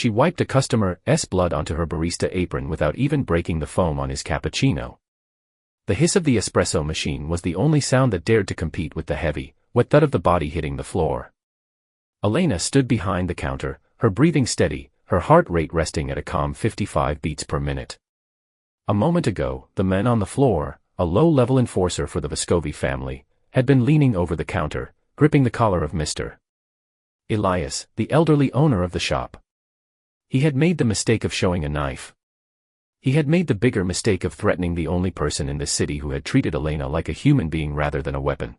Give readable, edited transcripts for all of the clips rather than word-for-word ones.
She wiped a customer's blood onto her barista apron without even breaking the foam on his cappuccino. The hiss of the espresso machine was the only sound that dared to compete with the heavy, wet thud of the body hitting the floor. Elena stood behind the counter, her breathing steady, her heart rate resting at a calm 55 beats per minute. A moment ago, the man on the floor, a low-level enforcer for the Vescovi family, had been leaning over the counter, gripping the collar of Mr. Elias, the elderly owner of the shop. He had made the mistake of showing a knife. He had made the bigger mistake of threatening the only person in this city who had treated Elena like a human being rather than a weapon.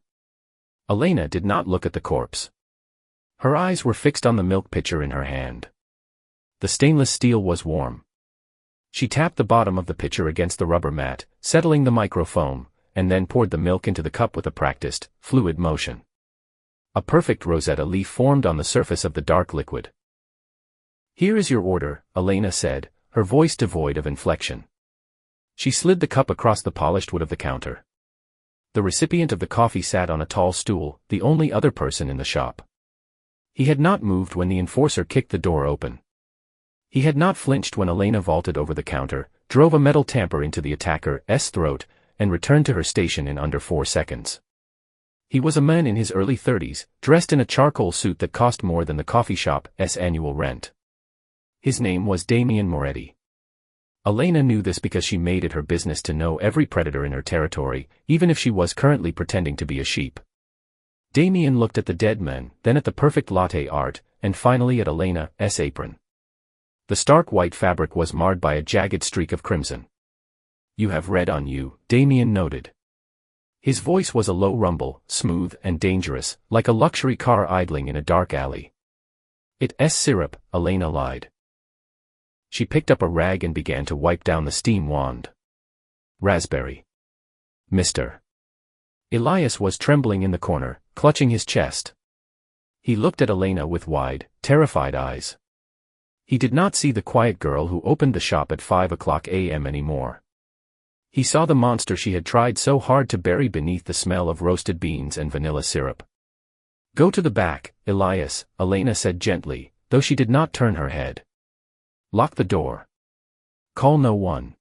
Elena did not look at the corpse. Her eyes were fixed on the milk pitcher in her hand. The stainless steel was warm. She tapped the bottom of the pitcher against the rubber mat, settling the microfoam, and then poured the milk into the cup with a practiced, fluid motion. A perfect Rosetta leaf formed on the surface of the dark liquid. "Here is your order," Elena said, her voice devoid of inflection. She slid the cup across the polished wood of the counter. The recipient of the coffee sat on a tall stool, the only other person in the shop. He had not moved when the enforcer kicked the door open. He had not flinched when Elena vaulted over the counter, drove a metal tamper into the attacker's throat, and returned to her station in under 4 seconds. He was a man in his early 30s, dressed in a charcoal suit that cost more than the coffee shop's annual rent. His name was Damian Moretti. Elena knew this because she made it her business to know every predator in her territory, even if she was currently pretending to be a sheep. Damian looked at the dead man, then at the perfect latte art, and finally at Elena's apron. The stark white fabric was marred by a jagged streak of crimson. "You have red on you," Damian noted. His voice was a low rumble, smooth and dangerous, like a luxury car idling in a dark alley. "It's syrup," Elena lied. She picked up a rag and began to wipe down the steam wand. "Raspberry." Mr. Elias was trembling in the corner, clutching his chest. He looked at Elena with wide, terrified eyes. He did not see the quiet girl who opened the shop at 5 a.m. anymore. He saw the monster she had tried so hard to bury beneath the smell of roasted beans and vanilla syrup. "Go to the back, Elias," Elena said gently, though she did not turn her head. "Lock the door. Call no one."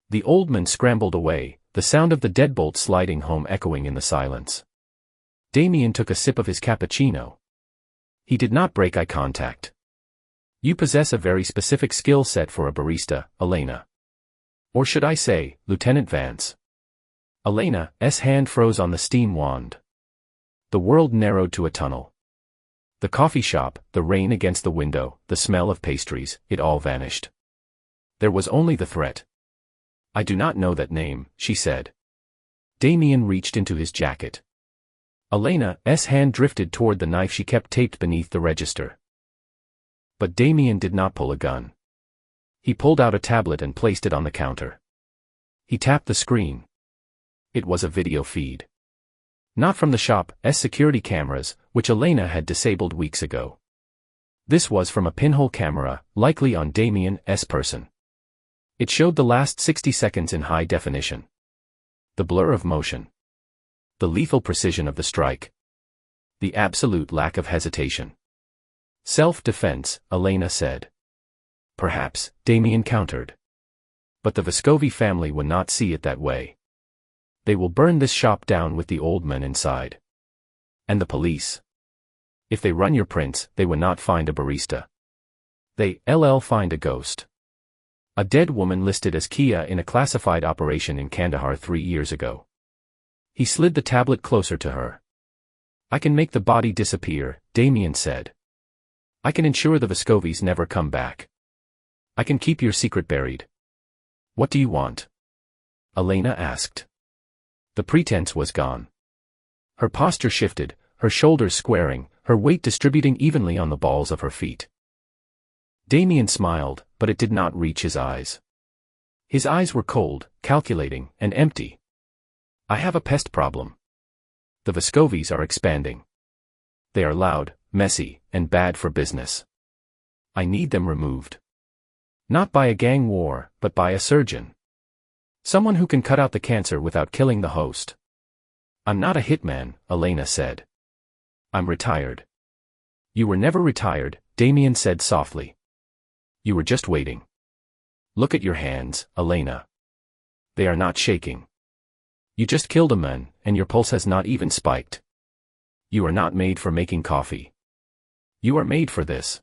The old man scrambled away, the sound of the deadbolt sliding home echoing in the silence. Damian took a sip of his cappuccino. He did not break eye contact. "You possess a very specific skill set for a barista, Elena. Or should I say, Lieutenant Vance?" Elena's hand froze on the steam wand. The world narrowed to a tunnel. The coffee shop, the rain against the window, the smell of pastries, it all vanished. There was only the threat. "I do not know that name," she said. Damian reached into his jacket. Elena's hand drifted toward the knife she kept taped beneath the register. But Damian did not pull a gun. He pulled out a tablet and placed it on the counter. He tapped the screen. It was a video feed. Not from the shop's security cameras, which Elena had disabled weeks ago. This was from a pinhole camera, likely on Damian's person. It showed the last 60 seconds in high definition. The blur of motion. The lethal precision of the strike. The absolute lack of hesitation. "Self-defense," Elena said. "Perhaps," Damian countered. "But the Vescovi family will not see it that way. They will burn this shop down with the old man inside. And the police. If they run your prints, they will not find a barista. They'll find a ghost. A dead woman listed as Kia in a classified operation in Kandahar 3 years ago." He slid the tablet closer to her. "I can make the body disappear," Damian said. "I can ensure the Vescovis never come back. I can keep your secret buried." "What do you want?" Elena asked. The pretense was gone. Her posture shifted, her shoulders squaring, her weight distributing evenly on the balls of her feet. Damian smiled, but it did not reach his eyes. His eyes were cold, calculating, and empty. "I have a pest problem. The Vescovis are expanding. They are loud, messy, and bad for business. I need them removed. Not by a gang war, but by a surgeon. Someone who can cut out the cancer without killing the host." "I'm not a hitman," Elena said. "I'm retired." "You were never retired," Damian said softly. You were just waiting. Look at your hands, Elena. They are not shaking. You just killed a man, and your pulse has not even spiked. You are not made for making coffee. You are made for this.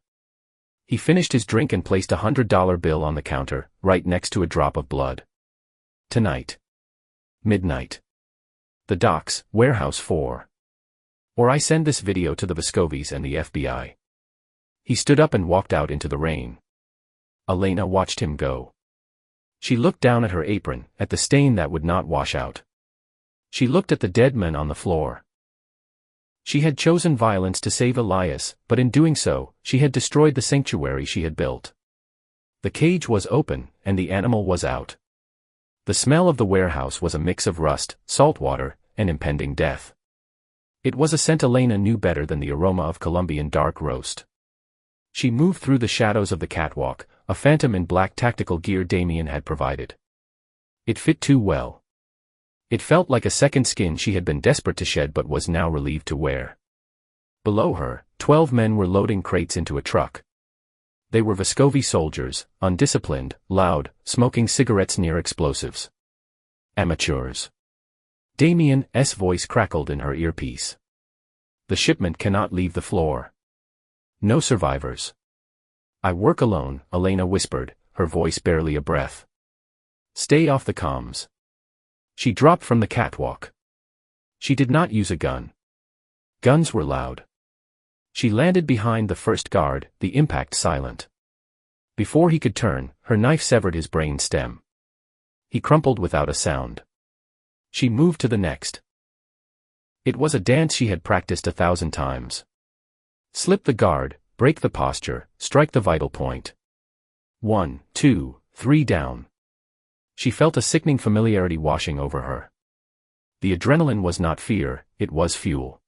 He finished his drink and placed $100 bill on the counter, right next to a drop of blood. Tonight. Midnight. The docks, warehouse 4. Or I send this video to the Vescovis and the FBI. He stood up and walked out into the rain. Elena watched him go. She looked down at her apron, at the stain that would not wash out. She looked at the dead men on the floor. She had chosen violence to save Elias, but in doing so, she had destroyed the sanctuary she had built. The cage was open, and the animal was out. The smell of the warehouse was a mix of rust, salt water, and impending death. It was a scent Elena knew better than the aroma of Colombian dark roast. She moved through the shadows of the catwalk, a phantom in black tactical gear Damien had provided. It fit too well. It felt like a second skin she had been desperate to shed but was now relieved to wear. Below her, 12 men were loading crates into a truck. They were Vescovi soldiers, undisciplined, loud, smoking cigarettes near explosives. Amateurs. Damien's voice crackled in her earpiece. The shipment cannot leave the floor. No survivors. I work alone, Elena whispered, her voice barely a breath. Stay off the comms. She dropped from the catwalk. She did not use a gun. Guns were loud. She landed behind the first guard, the impact silent. Before he could turn, her knife severed his brain stem. He crumpled without a sound. She moved to the next. It was a dance she had practiced 1,000 times. Slip the guard, break the posture, strike the vital point. 1, 2, 3 down. She felt a sickening familiarity washing over her. The adrenaline was not fear, it was fuel.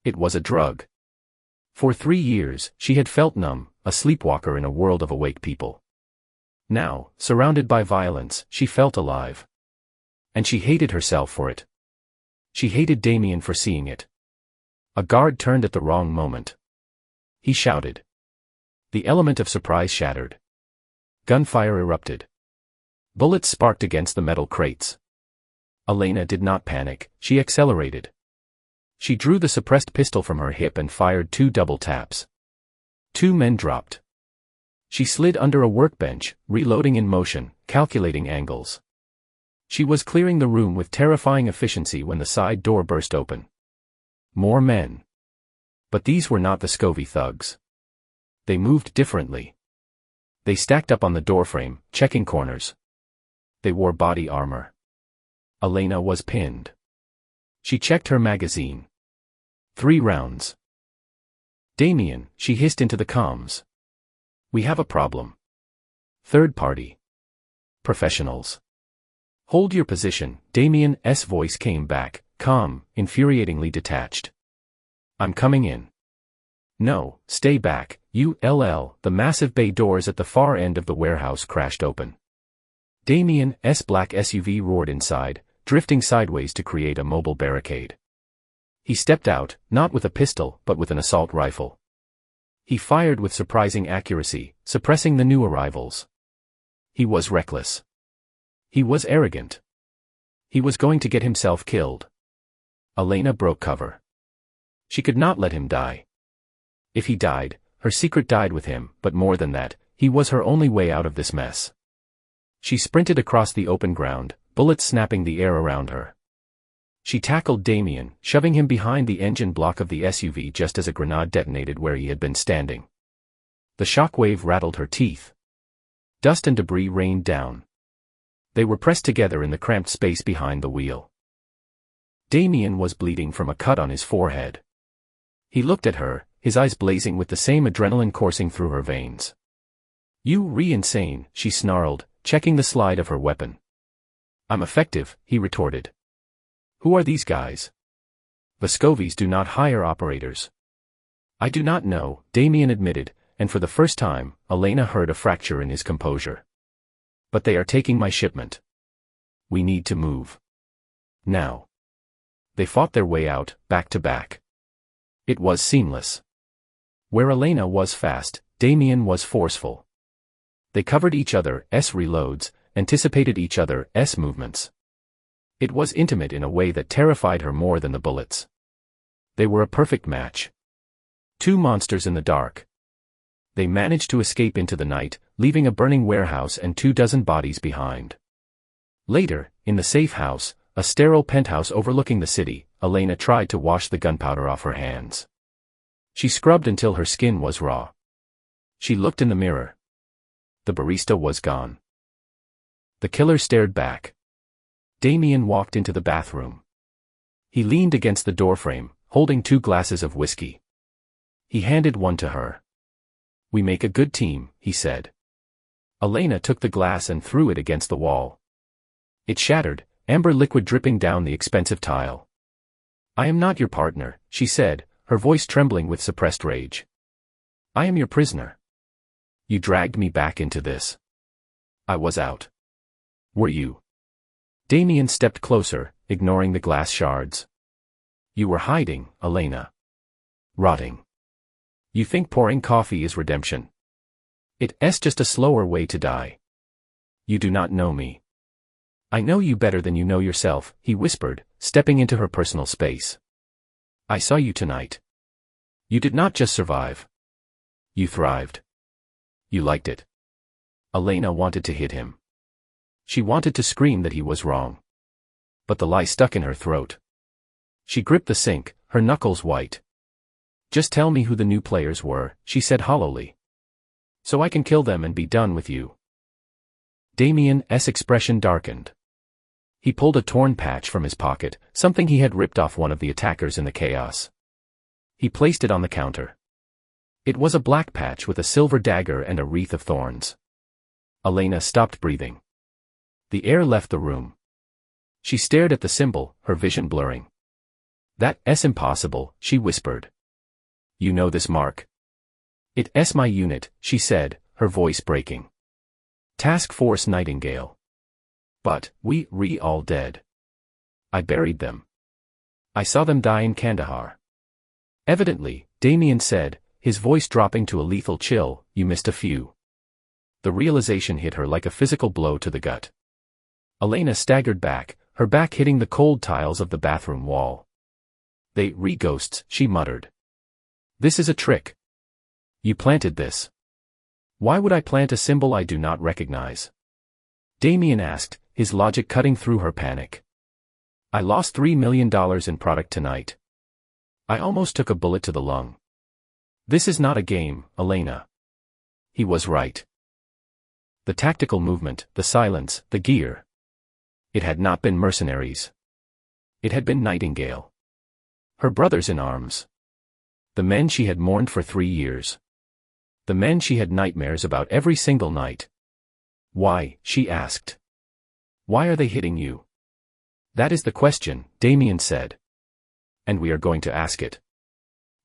It was a drug. For 3 years, she had felt numb, a sleepwalker in a world of awake people. Now, surrounded by violence, she felt alive. And she hated herself for it. She hated Damien for seeing it. A guard turned at the wrong moment. He shouted. The element of surprise shattered. Gunfire erupted. Bullets sparked against the metal crates. Elena did not panic, she accelerated. She drew the suppressed pistol from her hip and fired 2 double taps. 2 men dropped. She slid under a workbench, reloading in motion, calculating angles. She was clearing the room with terrifying efficiency when the side door burst open. More men. But these were not the Vescovi thugs. They moved differently. They stacked up on the doorframe, checking corners. They wore body armor. Elena was pinned. She checked her magazine. 3 rounds. Damien, she hissed into the comms. We have a problem. Third party. Professionals. Hold your position, Damien's voice came back, calm, infuriatingly detached. I'm coming in. No, stay back, the massive bay doors at the far end of the warehouse crashed open. Damien's black SUV roared inside, drifting sideways to create a mobile barricade. He stepped out, not with a pistol, but with an assault rifle. He fired with surprising accuracy, suppressing the new arrivals. He was reckless. He was arrogant. He was going to get himself killed. Elena broke cover. She could not let him die. If he died, her secret died with him, but more than that, he was her only way out of this mess. She sprinted across the open ground, bullets snapping the air around her. She tackled Damien, shoving him behind the engine block of the SUV just as a grenade detonated where he had been standing. The shockwave rattled her teeth. Dust and debris rained down. They were pressed together in the cramped space behind the wheel. Damien was bleeding from a cut on his forehead. He looked at her, his eyes blazing with the same adrenaline coursing through her veins. You re-insane, she snarled, checking the slide of her weapon. I'm effective, he retorted. Who are these guys? Vescovis do not hire operators. I do not know, Damien admitted, and for the first time, Elena heard a fracture in his composure. But they are taking my shipment. We need to move. Now. They fought their way out, back to back. It was seamless. Where Elena was fast, Damien was forceful. They covered each other's reloads, anticipated each other's movements. It was intimate in a way that terrified her more than the bullets. They were a perfect match. Two monsters in the dark. They managed to escape into the night, leaving a burning warehouse and 24 bodies behind. Later, in the safe house, a sterile penthouse overlooking the city, Elena tried to wash the gunpowder off her hands. She scrubbed until her skin was raw. She looked in the mirror. The barista was gone. The killer stared back. Damien walked into the bathroom. He leaned against the doorframe, holding 2 glasses of whiskey. He handed one to her. "We make a good team," he said. Elena took the glass and threw it against the wall. It shattered, amber liquid dripping down the expensive tile. "I am not your partner," she said, her voice trembling with suppressed rage. "I am your prisoner. You dragged me back into this. I was out. Were you?" Damien stepped closer, ignoring the glass shards. "You were hiding, Elena. Rotting. You think pouring coffee is redemption? It's just a slower way to die. You do not know me." "I know you better than you know yourself," he whispered, stepping into her personal space. "I saw you tonight. You did not just survive. You thrived. You liked it." Elena wanted to hit him. She wanted to scream that he was wrong. But the lie stuck in her throat. She gripped the sink, her knuckles white. "Just tell me who the new players were," she said hollowly. "So I can kill them and be done with you." Damien's expression darkened. He pulled a torn patch from his pocket, something he had ripped off one of the attackers in the chaos. He placed it on the counter. It was a black patch with a silver dagger and a wreath of thorns. Elena stopped breathing. The air left the room. She stared at the symbol, her vision blurring. "That's impossible," she whispered. "You know this mark?" "It's my unit," she said, her voice breaking. "Task Force Nightingale. But, we all dead. I buried them. I saw them die in Kandahar." "Evidently," Damien said, his voice dropping to a lethal chill, "you missed a few." The realization hit her like a physical blow to the gut. Elena staggered back, her back hitting the cold tiles of the bathroom wall. "They ghosts," she muttered. "This is a trick. You planted this." "Why would I plant a symbol I do not recognize?" Damien asked, his logic cutting through her panic. "I lost $3 million in product tonight. I almost took a bullet to the lung. This is not a game, Elena." He was right. The tactical movement, the silence, the gear. It had not been mercenaries. It had been Nightingale. Her brothers in arms. The men she had mourned for 3 years. The men she had nightmares about every single night. "Why?" she asked. "Why are they hitting you?" "That is the question," Damien said. "And we are going to ask it."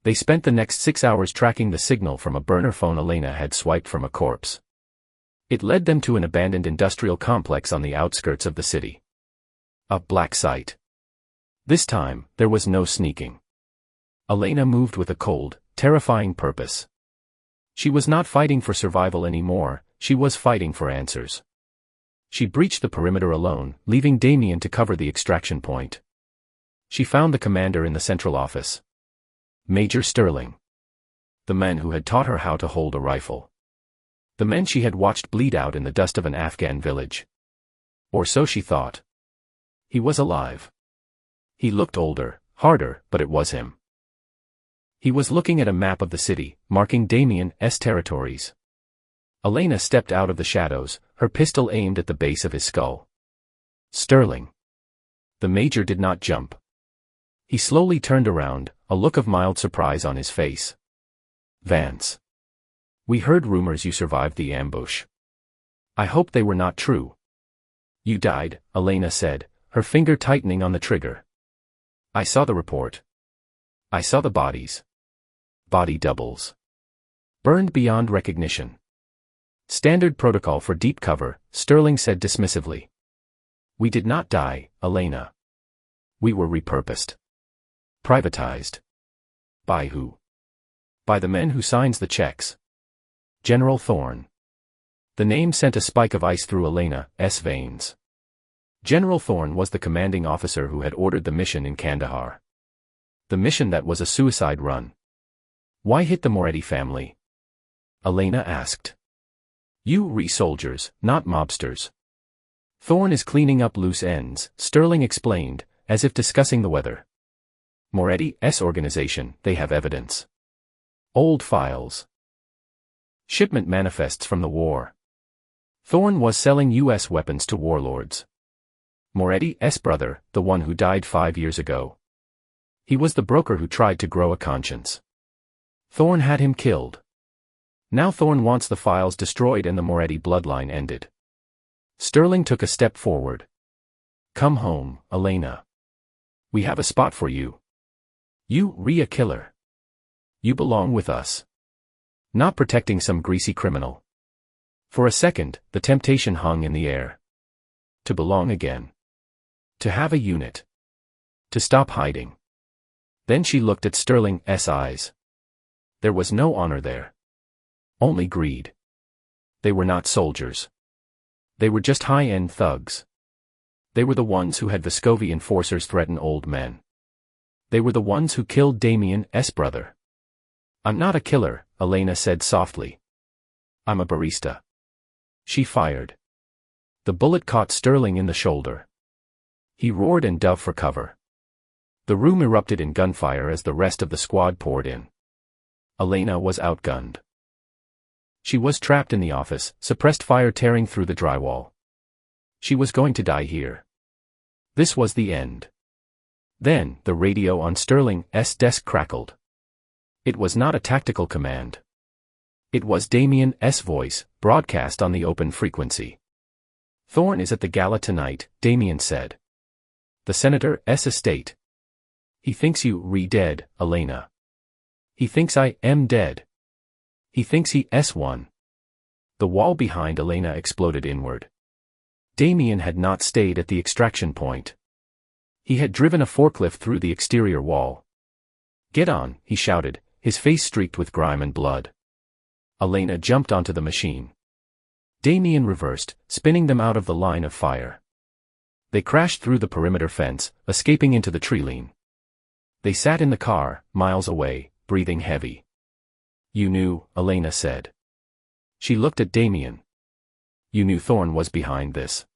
They spent the next 6 hours tracking the signal from a burner phone Elena had swiped from a corpse. It led them to an abandoned industrial complex on the outskirts of the city. A black site. This time, there was no sneaking. Elena moved with a cold, terrifying purpose. She was not fighting for survival anymore, she was fighting for answers. She breached the perimeter alone, leaving Damien to cover the extraction point. She found the commander in the central office. Major Sterling. The man who had taught her how to hold a rifle. The men she had watched bleed out in the dust of an Afghan village. Or so she thought. He was alive. He looked older, harder, but it was him. He was looking at a map of the city, marking Damien's territories. Elena stepped out of the shadows, her pistol aimed at the base of his skull. "Sterling." The major did not jump. He slowly turned around, a look of mild surprise on his face. "Vance. We heard rumors you survived the ambush. I hope they were not true." "You died," Elena said, her finger tightening on the trigger. "I saw the report. I saw the bodies. Body doubles. Burned beyond recognition." "Standard protocol for deep cover," Sterling said dismissively. "We did not die, Elena. We were repurposed. Privatized. By who? By the men who signs the checks. General Thorne. The name sent a spike of ice through Elena's veins. General Thorne was the commanding officer who had ordered the mission in Kandahar. The mission that was a suicide run. Why hit the Moretti family? Elena asked. You soldiers, not mobsters. Thorne is cleaning up loose ends, Sterling explained, as if discussing the weather. Moretti's organization, they have evidence. Old files. Shipment manifests from the war. Thorne was selling U.S. weapons to warlords. Moretti's brother, the one who died 5 years ago. He was the broker who tried to grow a conscience. Thorne had him killed. Now Thorne wants the files destroyed and the Moretti bloodline ended. Sterling took a step forward. Come home, Elena. We have a spot for you. You, a killer. You belong with us. Not protecting some greasy criminal. For a second, the temptation hung in the air. To belong again. To have a unit. To stop hiding. Then she looked at Sterling's eyes. There was no honor there. Only greed. They were not soldiers. They were just high-end thugs. They were the ones who had Vescovi enforcers threaten old men. They were the ones who killed Damien's brother. I'm not a killer, Elena said softly. I'm a barista. She fired. The bullet caught Sterling in the shoulder. He roared and dove for cover. The room erupted in gunfire as the rest of the squad poured in. Elena was outgunned. She was trapped in the office, suppressed fire tearing through the drywall. She was going to die here. This was the end. Then, the radio on Sterling's desk crackled. It was not a tactical command. It was Damien's voice, broadcast on the open frequency. Thorne is at the gala tonight, Damien said. The senator's estate. He thinks you dead, Elena. He thinks I am dead. He thinks he won. The wall behind Elena exploded inward. Damien had not stayed at the extraction point. He had driven a forklift through the exterior wall. Get on, he shouted, his face streaked with grime and blood. Elena jumped onto the machine. Damien reversed, spinning them out of the line of fire. They crashed through the perimeter fence, escaping into the tree line. They sat in the car, miles away, breathing heavy. You knew, Elena said. She looked at Damien. You knew Thorne was behind this.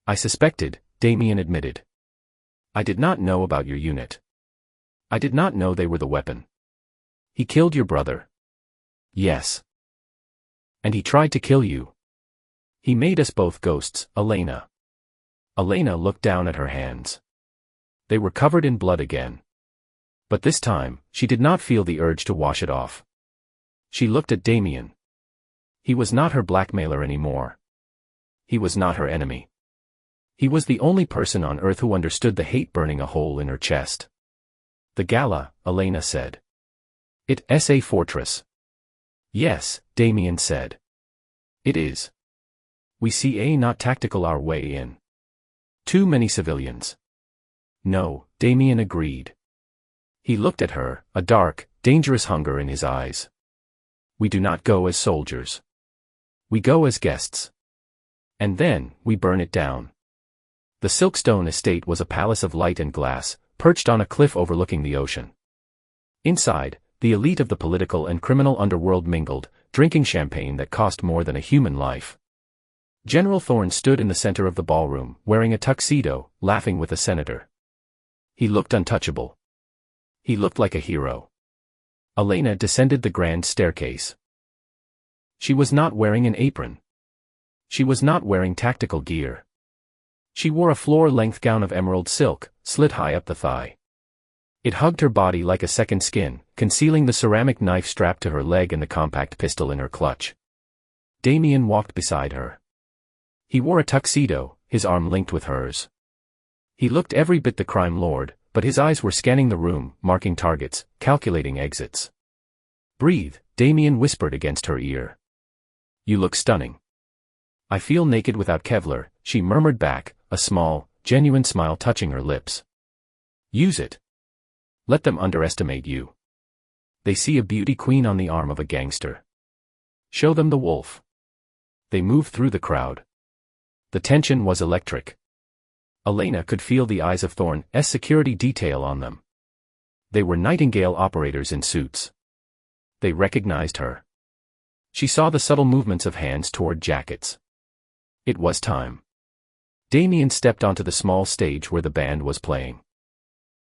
I suspected, Damien admitted. I did not know about your unit. I did not know they were the weapon. He killed your brother. Yes. And he tried to kill you. He made us both ghosts, Elena. Elena looked down at her hands. They were covered in blood again. But this time, she did not feel the urge to wash it off. She looked at Damien. He was not her blackmailer anymore. He was not her enemy. He was the only person on earth who understood the hate burning a hole in her chest. The gala, Elena said. It's a fortress. Yes, Damien said. It is. We see a not tactical our way in. Too many civilians. No, Damien agreed. He looked at her, a dark, dangerous hunger in his eyes. We do not go as soldiers. We go as guests. And then, we burn it down. The Silkstone estate was a palace of light and glass, perched on a cliff overlooking the ocean. Inside, the elite of the political and criminal underworld mingled, drinking champagne that cost more than a human life. General Thorne stood in the center of the ballroom, wearing a tuxedo, laughing with a senator. He looked untouchable. He looked like a hero. Elena descended the grand staircase. She was not wearing an apron. She was not wearing tactical gear. She wore a floor-length gown of emerald silk, slit high up the thigh. It hugged her body like a second skin, concealing the ceramic knife strapped to her leg and the compact pistol in her clutch. Damien walked beside her. He wore a tuxedo, his arm linked with hers. He looked every bit the crime lord, but his eyes were scanning the room, marking targets, calculating exits. Breathe, Damien whispered against her ear. You look stunning. I feel naked without Kevlar, she murmured back, a small, genuine smile touching her lips. Use it. Let them underestimate you. They see a beauty queen on the arm of a gangster. Show them the wolf. They moved through the crowd. The tension was electric. Elena could feel the eyes of Thorne's security detail on them. They were Nightingale operators in suits. They recognized her. She saw the subtle movements of hands toward jackets. It was time. Damien stepped onto the small stage where the band was playing.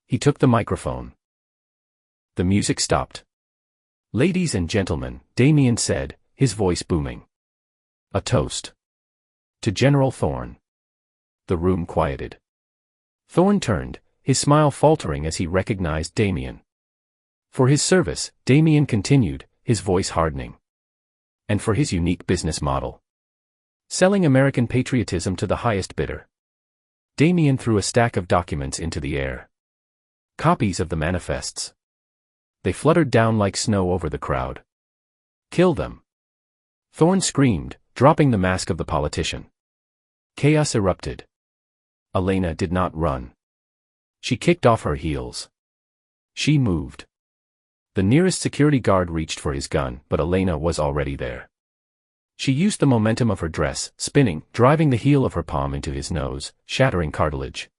He took the microphone. The music stopped. "Ladies and gentlemen," Damien said, his voice booming. "A toast. To General Thorne." The room quieted. Thorne turned, his smile faltering as he recognized Damien. "For his service," Damien continued, his voice hardening. "And for his unique business model. Selling American patriotism to the highest bidder." Damien threw a stack of documents into the air. Copies of the manifests. They fluttered down like snow over the crowd. "Kill them!" Thorne screamed, dropping the mask of the politician. Chaos erupted. Elena did not run. She kicked off her heels. She moved. The nearest security guard reached for his gun, but Elena was already there. She used the momentum of her dress, spinning, driving the heel of her palm into his nose, shattering cartilage.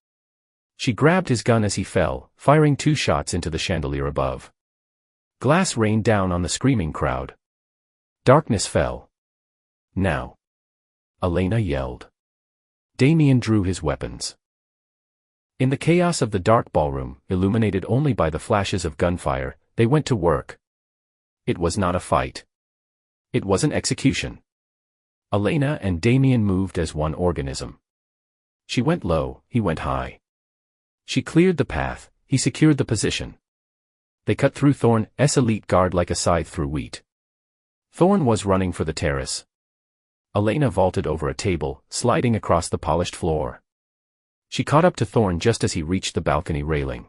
She grabbed his gun as he fell, firing 2 shots into the chandelier above. Glass rained down on the screaming crowd. Darkness fell. "Now!" Elena yelled. Damien drew his weapons. In the chaos of the dark ballroom, illuminated only by the flashes of gunfire, they went to work. It was not a fight. It was an execution. Elena and Damien moved as one organism. She went low, he went high. She cleared the path, he secured the position. They cut through Thorne's elite guard like a scythe through wheat. Thorne was running for the terrace. Elena vaulted over a table, sliding across the polished floor. She caught up to Thorne just as he reached the balcony railing.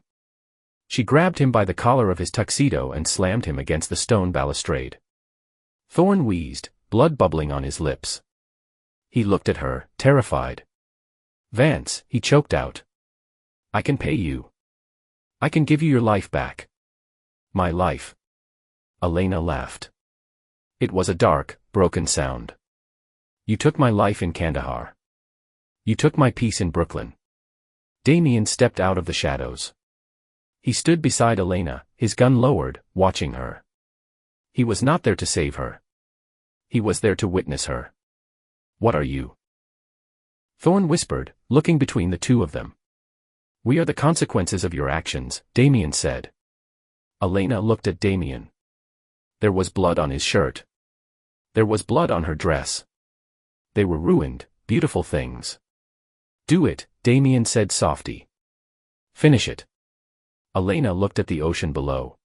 She grabbed him by the collar of his tuxedo and slammed him against the stone balustrade. Thorne wheezed, blood bubbling on his lips. He looked at her, terrified. "Vance," he choked out. "I can pay you. I can give you your life back." "My life." Elena laughed. It was a dark, broken sound. "You took my life in Kandahar. You took my peace in Brooklyn." Damien stepped out of the shadows. He stood beside Elena, his gun lowered, watching her. He was not there to save her. He was there to witness her. "What are you?" Thorne whispered, looking between the two of them. "We are the consequences of your actions," Damien said. Elena looked at Damien. There was blood on his shirt. There was blood on her dress. They were ruined, beautiful things. "Do it," Damien said softly. "Finish it." Elena looked at the ocean below.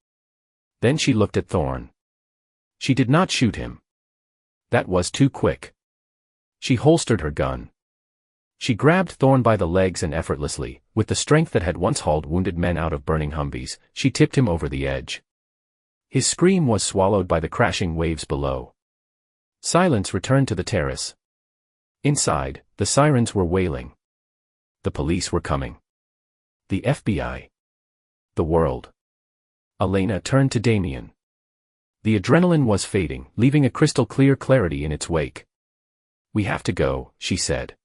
Then she looked at Thorne. She did not shoot him. That was too quick. She holstered her gun. She grabbed Thorne by the legs and effortlessly, with the strength that had once hauled wounded men out of burning Humvees, she tipped him over the edge. His scream was swallowed by the crashing waves below. Silence returned to the terrace. Inside, the sirens were wailing. The police were coming. The FBI. The world. Elena turned to Damien. The adrenaline was fading, leaving a crystal-clear clarity in its wake. "We have to go," she said.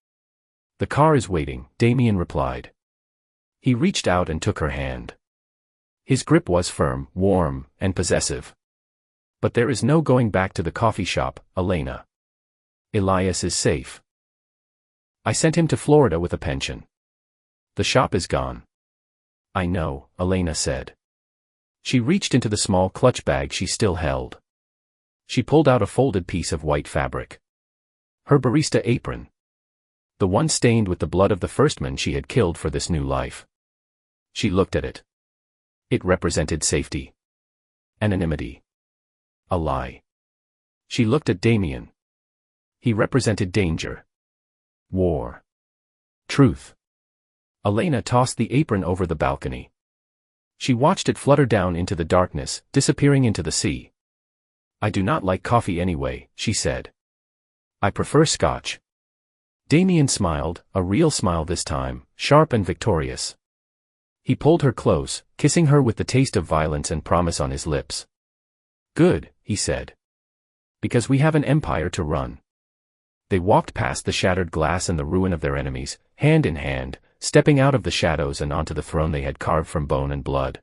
"The car is waiting," Damien replied. He reached out and took her hand. His grip was firm, warm, and possessive. "But there is no going back to the coffee shop, Elena. Elias is safe. I sent him to Florida with a pension. The shop is gone." "I know," Elena said. She reached into the small clutch bag she still held. She pulled out a folded piece of white fabric. Her barista apron. The one stained with the blood of the first man she had killed for this new life. She looked at it. It represented safety. Anonymity. A lie. She looked at Damien. He represented danger. War. Truth. Elena tossed the apron over the balcony. She watched it flutter down into the darkness, disappearing into the sea. "I do not like coffee anyway," she said. "I prefer scotch." Damien smiled, a real smile this time, sharp and victorious. He pulled her close, kissing her with the taste of violence and promise on his lips. "Good," he said. "Because we have an empire to run." They walked past the shattered glass and the ruin of their enemies, hand in hand, stepping out of the shadows and onto the throne they had carved from bone and blood.